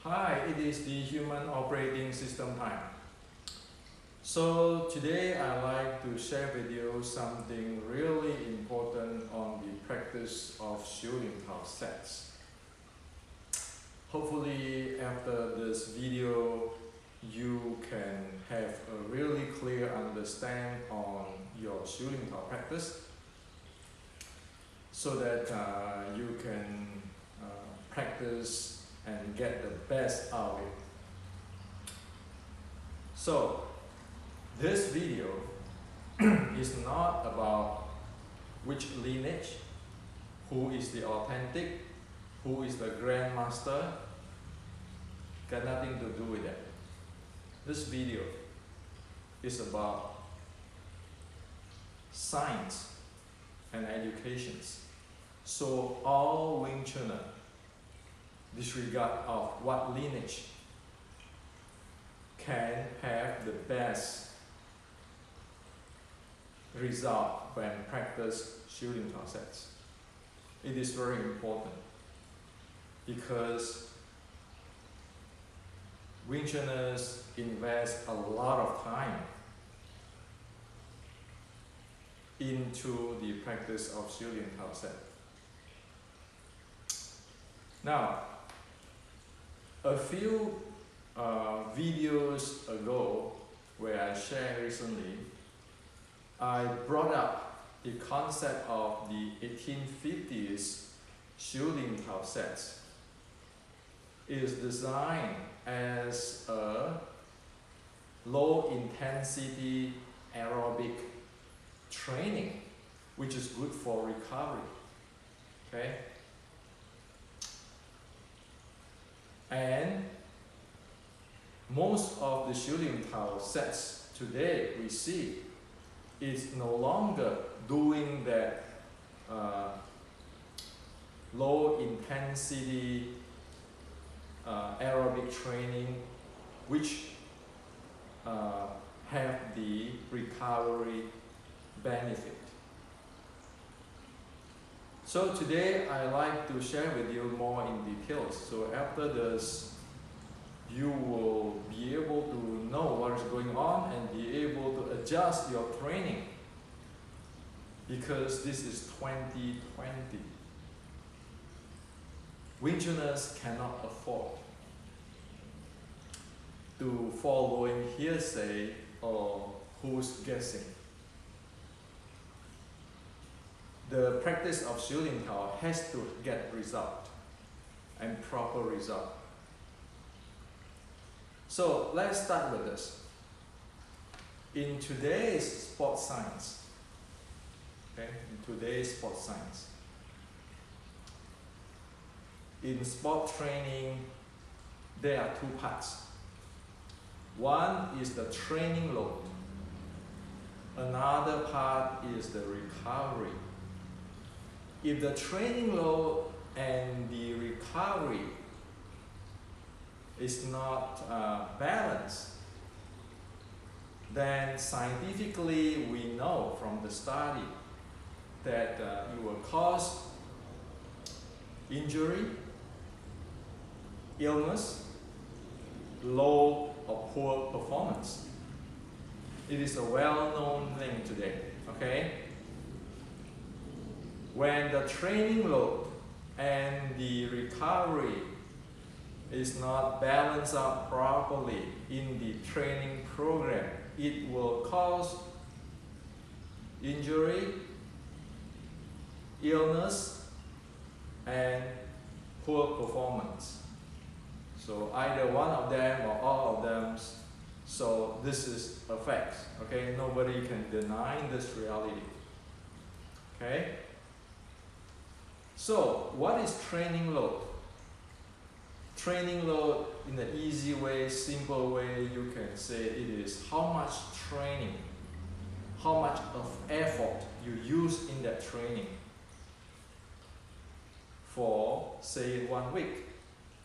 Hi, it is the human operating system time. So today I'd like to share with you something really important on the practice of shooting tao sets. Hopefully after this video you can have a really clear understanding on your shooting tao practice so that you can practice and get the best out of it. So this video is not about which lineage, who is the authentic, who is the grandmaster, got nothing to do with that. This video is about science and education. So all Wing Chunner, disregard of what lineage, can have the best result when practice shooting tao sets. It is very important because Wing Chunners invest a lot of time into the practice of shooting tao set. Now, a few videos ago, where I shared recently, I brought up the concept of the 1850s shooting tao sets. It is designed as a low-intensity aerobic training, which is good for recovery. Okay? And most of the shooting tao sets today we see is no longer doing that low intensity aerobic training, which have the recovery benefit. So today I like to share with you more in details. So after this, you will be able to know what is going on and be able to adjust your training, because this is 2020. Wing Chunners cannot afford to following hearsay or who's guessing. The practice of shooting tao has to get result and proper result. So let's start with this. In today's sports science, in sport training, there are two parts. One is the training load. Another part is the recovery. If the training load and the recovery is not balanced, then scientifically we know from the study that it will cause injury, illness, low or poor performance. It is a well-known thing today, okay? When the training load and the recovery is not balanced out properly in the training program, it will cause injury, illness, and poor performance. So either one of them or all of them. So this is a fact, okay? Nobody can deny this reality, okay? So what is training load? Training load, in an easy way, simple way, you can say it is how much training, how much of effort you use in that training for, say, 1 week.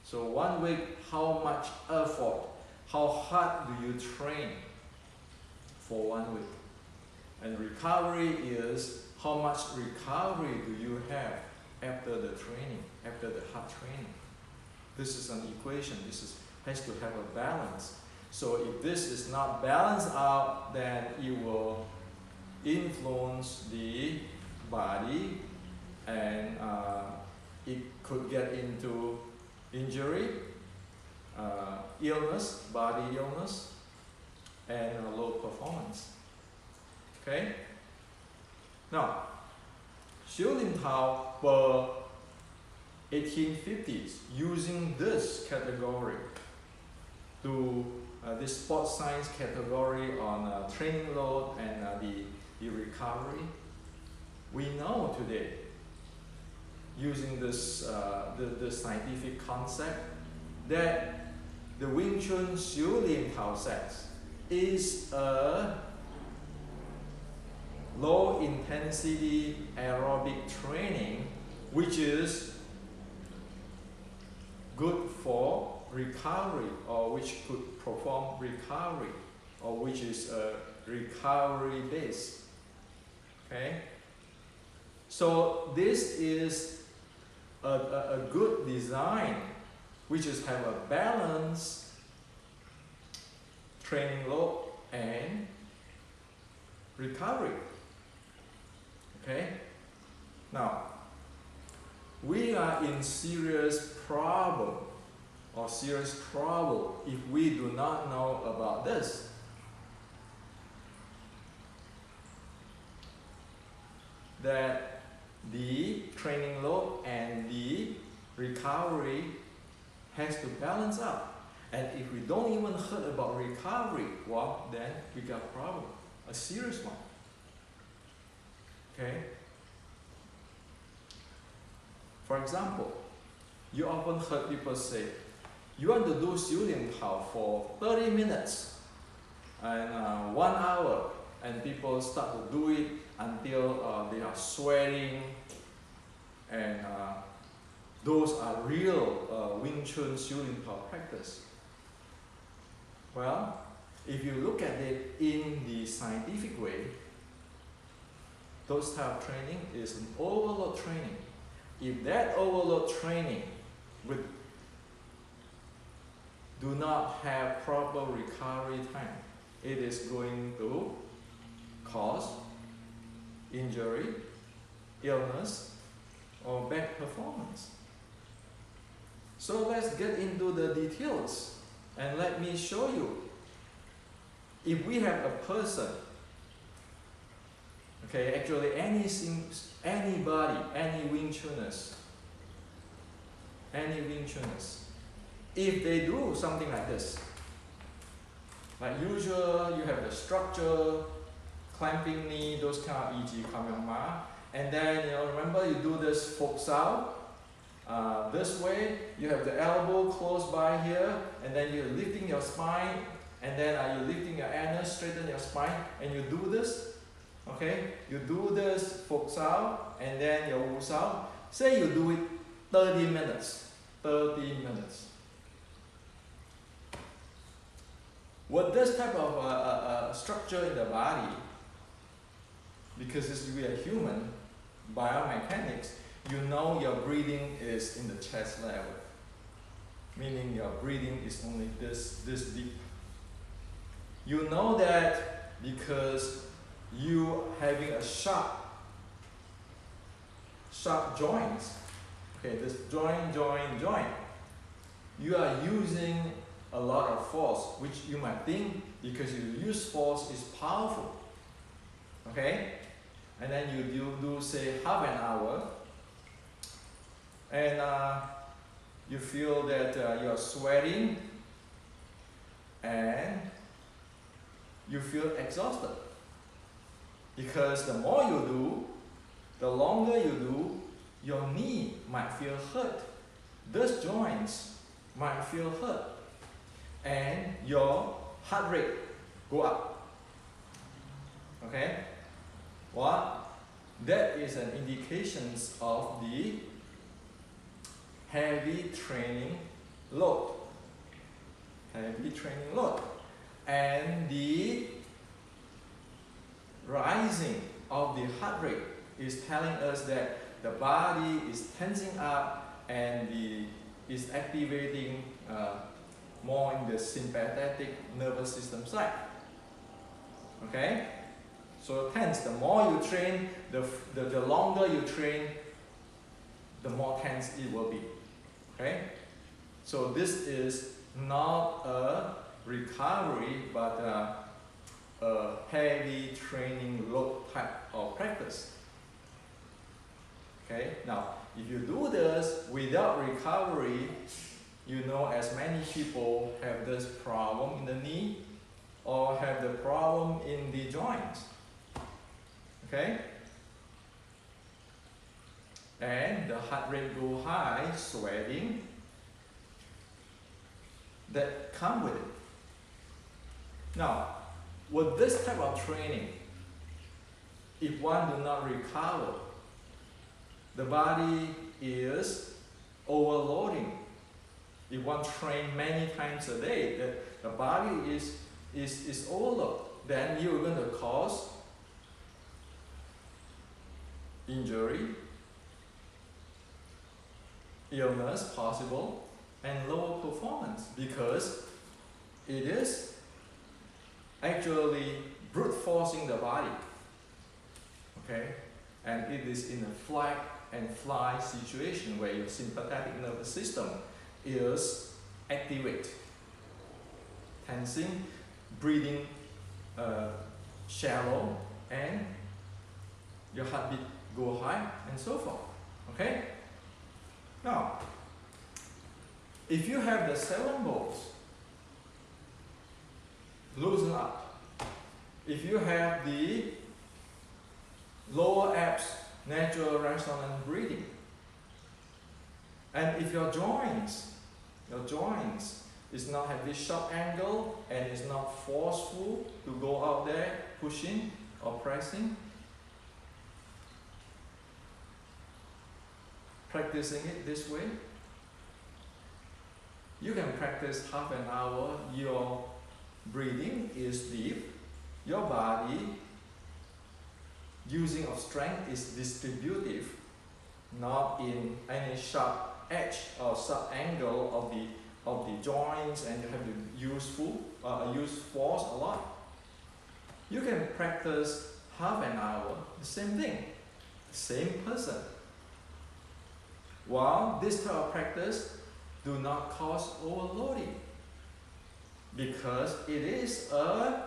So 1 week, how much effort, how hard do you train for 1 week? And recovery is how much recovery do you have after the training, after the hard training. This is an equation. Has to have a balance. So if this is not balanced out, then it will influence the body, and it could get into injury, illness, body illness, and low performance. Okay? Now, Xiu Lin Tao per 1850s using this category to this sports science category on training load and the recovery. We know today, using this the scientific concept, that the Wing Chun Xiu Lin Tao sets is a low intensity aerobic training which is good for recovery, or which could perform recovery, or which is recovery based. Okay? So this is a good design which is have a balanced training load and recovery. Okay? Now, we are in serious problem or serious trouble if we do not know about this. That the training load and the recovery has to balance out. And if we don't even heard about recovery, well, then we got a problem, a serious one. Okay? For example, you often heard people say, you want to do Xiu Lin Tao for 30 minutes and 1 hour, and people start to do it until they are sweating, and those are real Wing Chun Xiu Lin Tao practice. Well, if you look at it in the scientific way, those type of training is an overload training. If that overload training would do not have proper recovery time, it is going to cause injury, illness, or bad performance. So let's get into the details, and let me show you. If we have a person, okay, actually anybody, any Wing Chuners, if they do something like this, like usual, you have the structure, clamping knee, those kind of EG Kamyangma, and then remember you do this folk sao. This way, you have the elbow close by here, and then you're lifting your spine, and then you're lifting your anus, straighten your spine, and you do this. Okay, you do this folk sao, and then your wu sao. Say you do it 30 minutes. 30 minutes. With this type of structure in the body, because we are human, biomechanics, you know your breathing is in the chest level, meaning your breathing is only this deep. You know that because you having a sharp joints. Okay, this joint. You are using a lot of force, which you might think because you use force is powerful. Okay, and then you do say half an hour, and you feel that you are sweating and you feel exhausted. Because the more you do, the longer you do, your knee might feel hurt. These joints might feel hurt. And your heart rate go up. Okay? What? That is an indication of the heavy training load. Heavy training load. And the rising of the heart rate is telling us that the body is tensing up and the is activating more in the sympathetic nervous system side. Okay? So hence, the more you train, the longer you train, the more tense it will be. Okay? So this is not a recovery, but a heavy training load type of practice. Okay? Now, if you do this without recovery, you know, as many people have this problem in the knee or have the problem in the joints. Okay? And the heart rate go high, sweating, that come with it. Now, with this type of training, if one do not recover, the body is overloading. If one train many times a day, the body is overloaded, then you're going to cause injury, illness possible, and lower performance, because it is actually brute forcing the body. Okay? And it is in a fight and fly situation where your sympathetic nervous system is activated, tensing, breathing shallow, and your heartbeat go high, and so forth. Okay? Now, if you have the 7 balls, loosen up. If you have the lower abs, natural resonant breathing, and if your joints is not have this sharp angle and is not forceful to go out there pushing or pressing, practicing it this way, you can practice half an hour. Your breathing is deep, your body using of strength is distributive, not in any sharp edge or sharp angle of the joints, and you have to use force a lot. You can practice half an hour, the same thing, same person. While this type of practice do not cause overloading, because it is a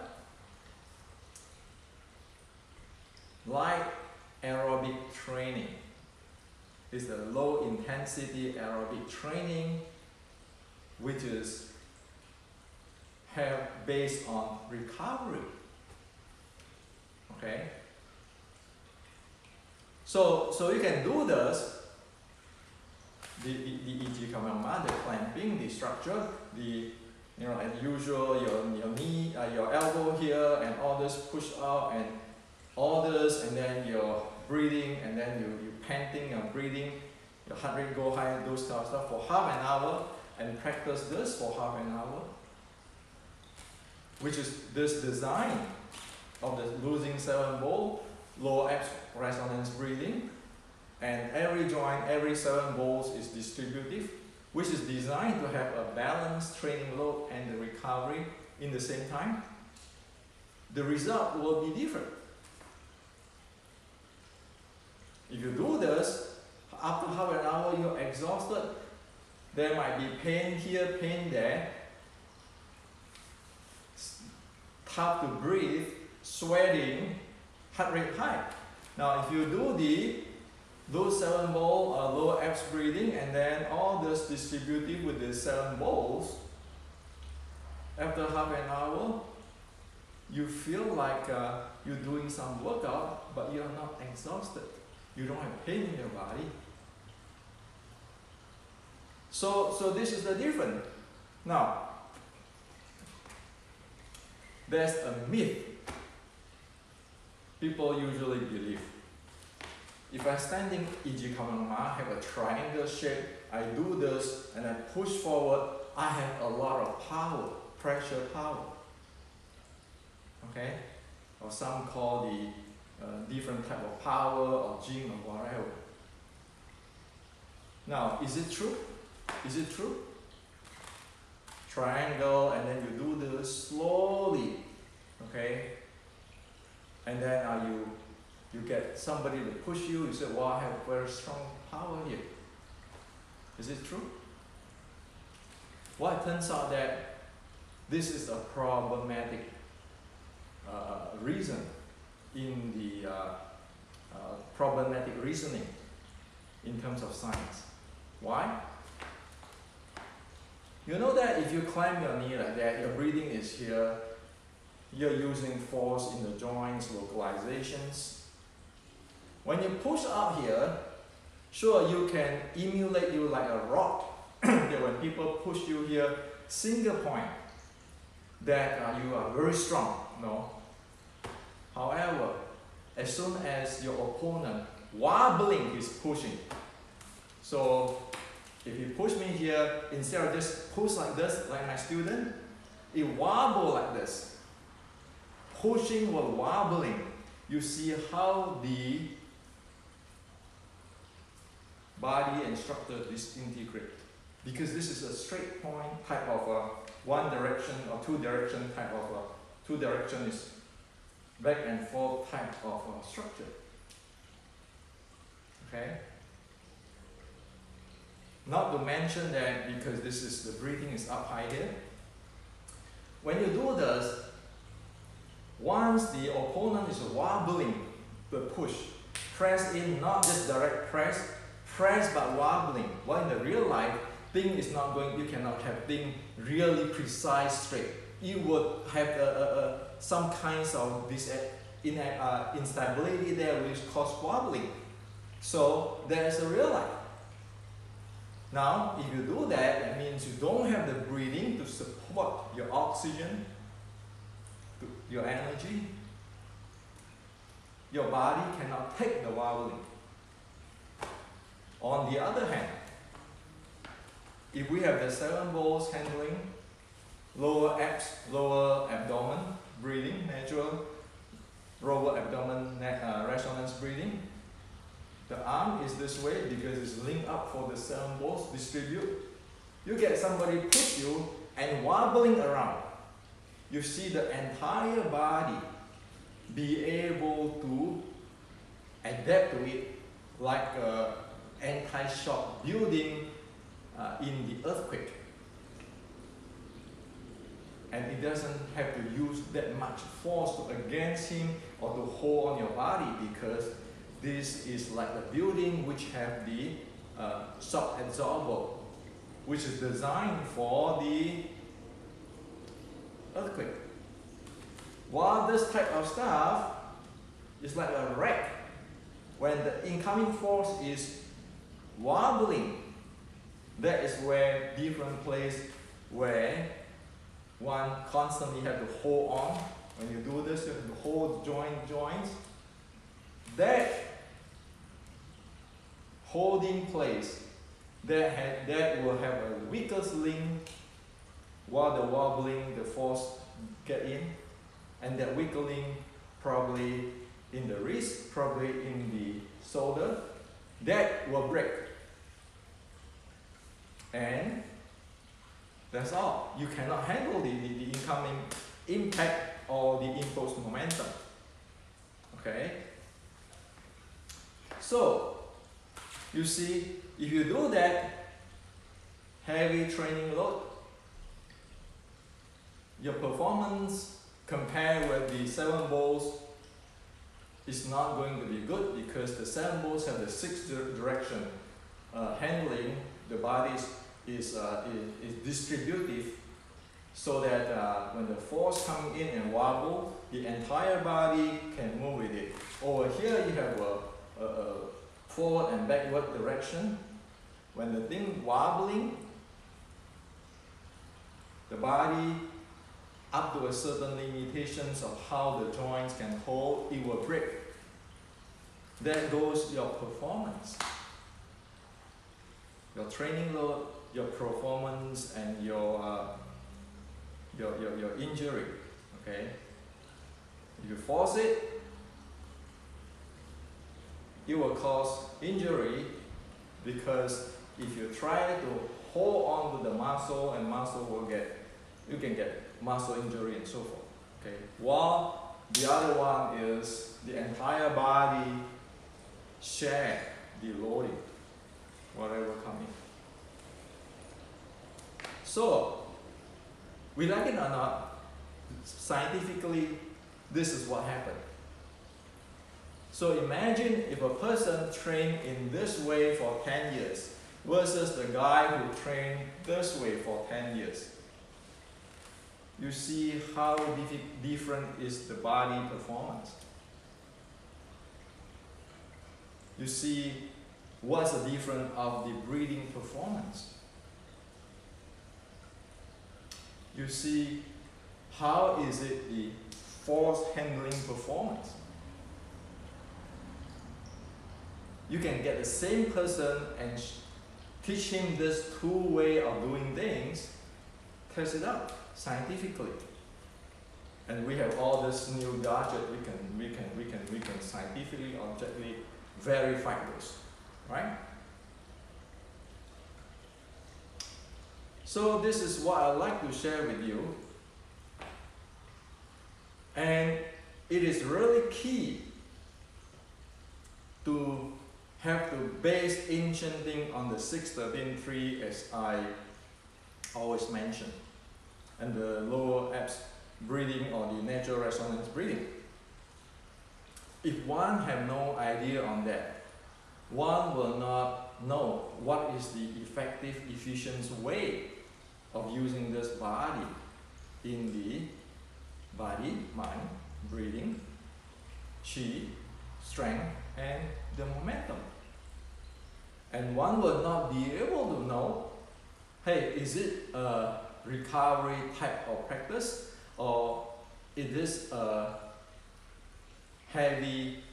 light aerobic training. It's a low intensity aerobic training, which is based on recovery. Okay? So you can do this. The E.G. Kamehameha, the clamping, the structure, as usual, your knee, your elbow here, and all this push out, and all this, and then your breathing, and then you panting, your breathing, your heart rate go high, those kind of stuff for half an hour, and practice this for half an hour, which is this design of the losing 7 ball, lower abs resonance breathing. And every joint, every 7 balls is distributive, which is designed to have a balanced training load and the recovery in the same time. The result will be different. If you do this, after half an hour you're exhausted, there might be pain here, pain there, tough to breathe, sweating, heart rate high. Now if you do those 7 ball lower abs breathing, and then all this distributive with the 7 balls, after half an hour, you feel like you're doing some workout, but you're not exhausted. You don't have pain in your body. So this is the difference. Now, there's a myth people usually believe. If I'm standing E.G. Kamehameha, have a triangle shape, I do this and I push forward, I have a lot of power, pressure power. Okay? Or some call the different type of power or gym or whatever. Now, is it true? Is it true? Triangle, and then you do this slowly, okay? And then you get somebody to push you. You say, "Wow, I have very strong power here." Is it true? Well, it turns out that this is a problematic reason in the problematic reasoning in terms of science. Why? You know that if you climb your knee like that, your breathing is here, you're using force in the joints, localizations. When you push up here, sure, you can emulate you like a rod. That when people push you here, single point, that you are very strong. No. However, as soon as your opponent wobbling is pushing, so if you push me here, instead of just push like this, like my student, it wobble like this. Pushing or wobbling, you see how the body and structure disintegrate. Because this is a straight point type of one direction or two direction type of two direction is back and forth type of structure. Okay? Not to mention that because this is the breathing is up high here. When you do this, once the opponent is wobbling the push, press in, not just direct press but wobbling. While in the real life, thing is not going, you cannot have thing really precise straight. You would have some kinds of this instability there which cause wobbling. So there is a real life. Now, if you do that, that means you don't have the breathing to support your oxygen, your energy. Your body cannot take the wobbling. On the other hand, if we have the 7 balls handling, lower abs, lower abdomen breathing, natural lower abdomen resonance breathing, the arm is this way because it's linked up for the 7 balls distribute. You get somebody push you and wobbling around. You see the entire body be able to adapt to it like an anti-shock building in the earthquake. And it doesn't have to use that much force against him or to hold on your body because this is like a building which have the shock absorber, which is designed for the earthquake. While this type of stuff is like a wreck. When the incoming force is wobbling, that is where different place where one constantly have to hold on. When you do this, you have to hold joints. That holding place, that will have a weaker link while the wobbling, the force get in, and that weaker link probably in the wrist, probably in the shoulder, that will break. And that's all. You cannot handle the incoming impact or the impulse momentum. Okay? So, you see, if you do that, heavy training load, your performance compared with the 7 balls is not going to be good because the 7 balls have the 6 direction handling. The body is distributive so that when the force comes in and wobble, the entire body can move with it. Over here you have a forward and backward direction. When the thing wobbling, the body up to a certain limitations of how the joints can hold, it will break. There goes your performance. Your training load, your performance, and your injury. Okay? If you force it, it will cause injury because if you try to hold on to the muscle, and muscle will get, you can get muscle injury and so forth. Okay, while the other one is the entire body share the loading, whatever coming. So, we like it or not, scientifically, this is what happened. So imagine if a person trained in this way for 10 years versus the guy who trained this way for 10 years. You see how different is the body performance. You see what's the difference of the breathing performance. You see how is it the force handling performance. You can get the same person and teach him this two way of doing things, test it out scientifically. And we have all this new gadget, we can scientifically, objectively verify those, right? So this is what I'd like to share with you. And it is really key to have to base ancient thing on the 6-13-3 as I always mention, and the lower abs breathing or the natural resonance breathing. If one have no idea on that, one will not know what is the effective, efficient way of using this body in the body, mind, breathing, chi, strength, and the momentum. And one will not be able to know, hey, is it a recovery type of practice, or is this a heavy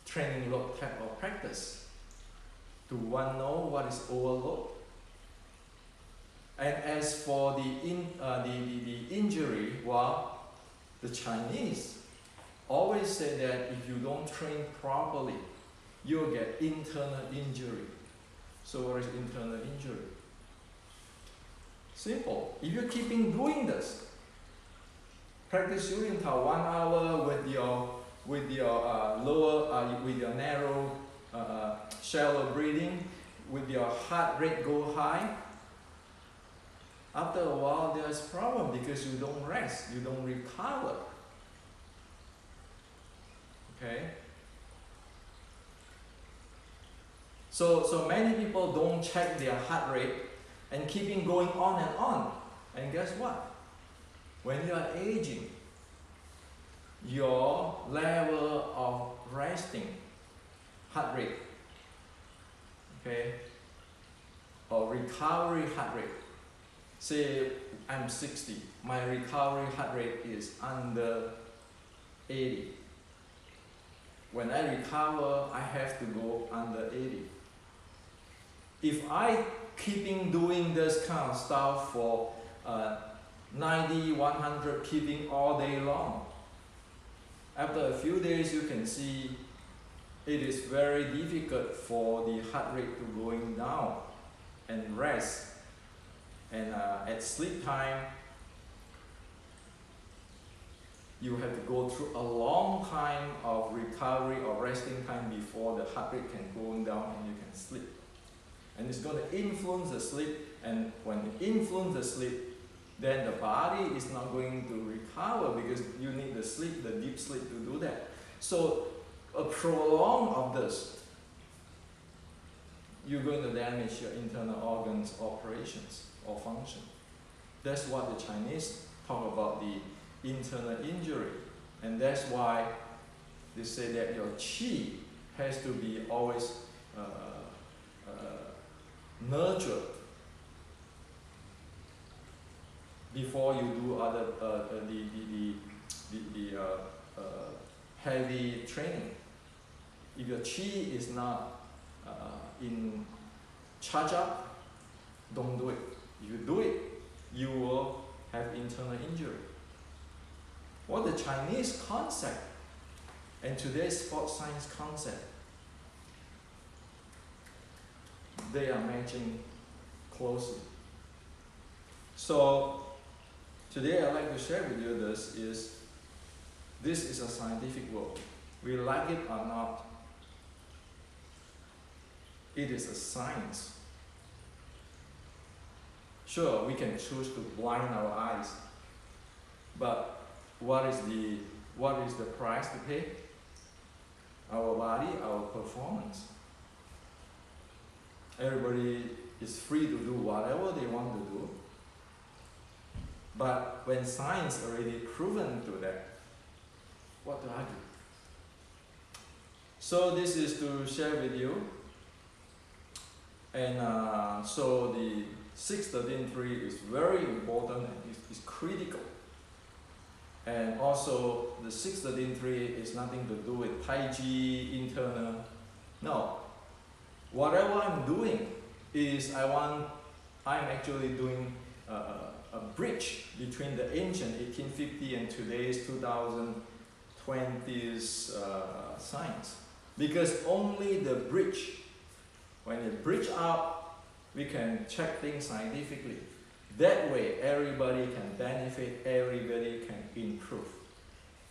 training load type of practice? Do one know what is overload? And as for the injury, well, the Chinese always say that if you don't train properly, you'll get internal injury. So what is internal injury? Simple. If you're keeping doing this, practice Yulin Tao 1 hour with your narrow, shallow breathing, with your heart rate go high. After a while, there's problem because you don't rest, you don't recover. Okay. So many people don't check their heart rate and keeping going on and on. And guess what? When you are aging, your level of resting heart rate, okay, or recovery heart rate. Say I'm 60, my recovery heart rate is under 80. When I recover, I have to go under 80. If I keeping doing this kind of stuff for 90, 100, keeping all day long, after a few days you can see it is very difficult for the heart rate to going down and rest. And at sleep time, you have to go through a long time of recovery or resting time before the heart rate can go down and you can sleep. And it's going to influence the sleep, and when it influences the sleep, then the body is not going to recover because you need the sleep, the deep sleep to do that. So a prolong of this, you're going to damage your internal organs, operations, or function. That's what the Chinese talk about the internal injury. And that's why they say that your qi has to be always nurtured before you do other heavy training. If your qi is not in charge up, don't do it. If you do it, you will have internal injury. What the Chinese concept and today's sports science concept, they are matching closely. So today I'd like to share with you this is a scientific world. We like it or not, it is a science. Sure, we can choose to blind our eyes, but what is the price to pay? Our body, our performance. Everybody is free to do whatever they want to do. But when science already proven to that, what to argue? So this is to share with you. And so the 613.3 is very important and is critical. And also the 613.3 is nothing to do with Tai Chi, internal. No. Whatever I'm doing is I'm actually doing a bridge between the ancient 1850 and today's 2020's science. Because only the bridge, when you bridge up, we can check things scientifically. That way, everybody can benefit, everybody can improve.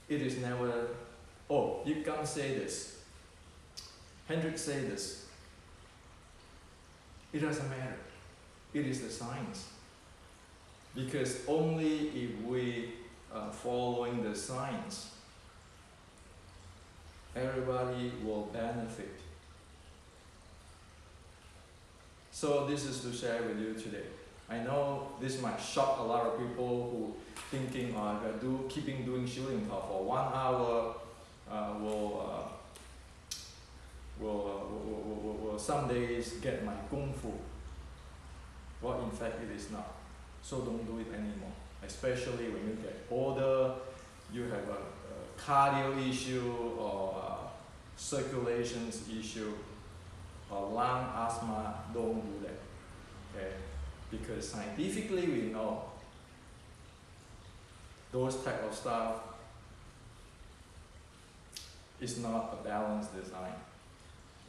It is never, oh, you can't say this. Hendrik said this. It doesn't matter. It is the science. Because only if we are following the science, everybody will benefit. So this is to share with you today. I know this might shock a lot of people who thinking keeping doing shooting talk for 1 hour will some days get my kung fu. Well, in fact, it is not. So don't do it anymore. Especially when you get older, you have a cardio issue or circulation issue or lung asthma. Don't do that. Okay. Because scientifically we know those type of stuff is not a balanced design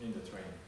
in the training.